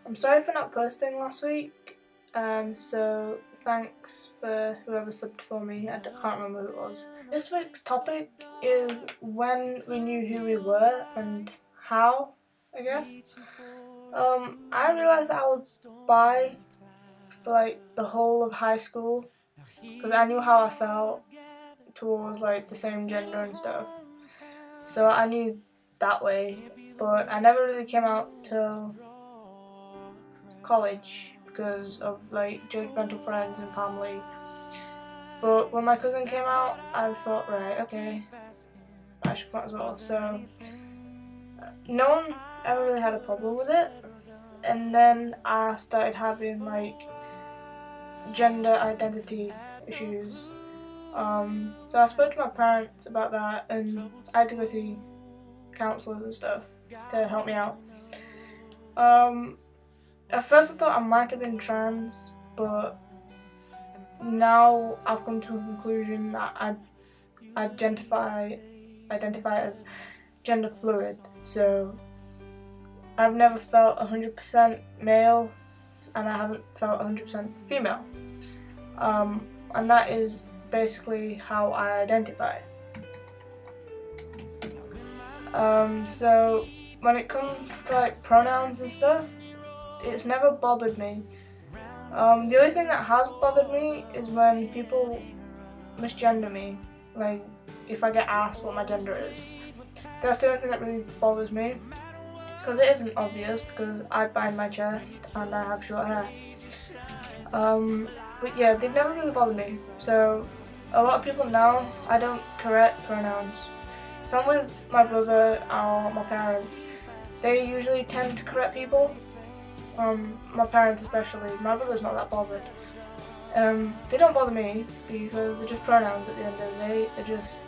I'm sorry for not posting last week, so thanks for whoever subbed for me. I can't remember who it was. This week's topic is when we knew who we were and how, I guess. I realised that I was bi for like the whole of high school because I knew how I felt towards like the same gender and stuff. So I knew that way, but I never really came out till college because of like judgmental friends and family. But when my cousin came out, I thought, right, okay, I should come out as well. So no one ever really had a problem with it. And then I started having like gender identity issues. So I spoke to my parents about that, and I had to go see counsellors and stuff to help me out. At first I thought I might have been trans, but now I've come to a conclusion that I identify as gender fluid. So I've never felt 100% male, and I haven't felt 100% female. And that is basically how I identify. So when it comes to like pronouns and stuff, it's never bothered me. The only thing that has bothered me is when people misgender me, like if I get asked what my gender is. That's the only thing that really bothers me, because it isn't obvious because I bind my chest and I have short hair. But yeah, they've never really bothered me. So a lot of people now, I don't correct pronouns. If I'm with my brother or my parents, they usually tend to correct people. My parents especially. My brother's not that bothered. They don't bother me because they're just pronouns at the end of the day. It just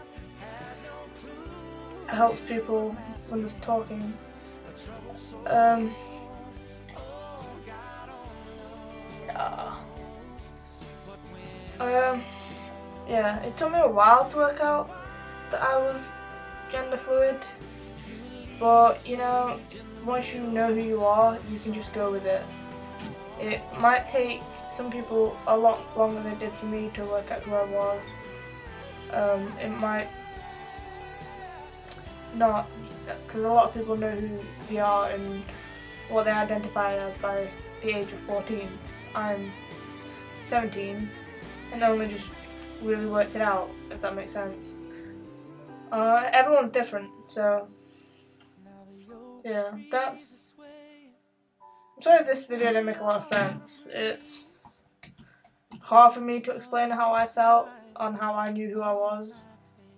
helps people when they're talking. Yeah, it took me a while to work out that I was gender fluid, but you know, once you know who you are, you can just go with it. It might take some people a lot longer than it did for me to work out who I was. It might not, because a lot of people know who they are and what they identify as by the age of 14. I'm 17 and only just really worked it out, if that makes sense. Everyone's different, so yeah, that's... I'm sorry if this video didn't make a lot of sense. It's hard for me to explain how I felt and how I knew who I was.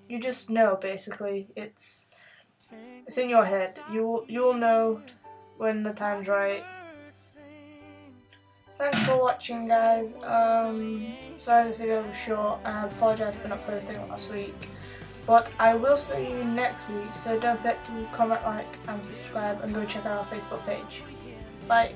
You just know, basically. It's in your head. You'll know when the time's right. Thanks for watching, guys. Sorry this video was short, and I apologise for not posting last week. But I will see you next week, so don't forget to comment, like and subscribe, and go check out our Facebook page. Bye.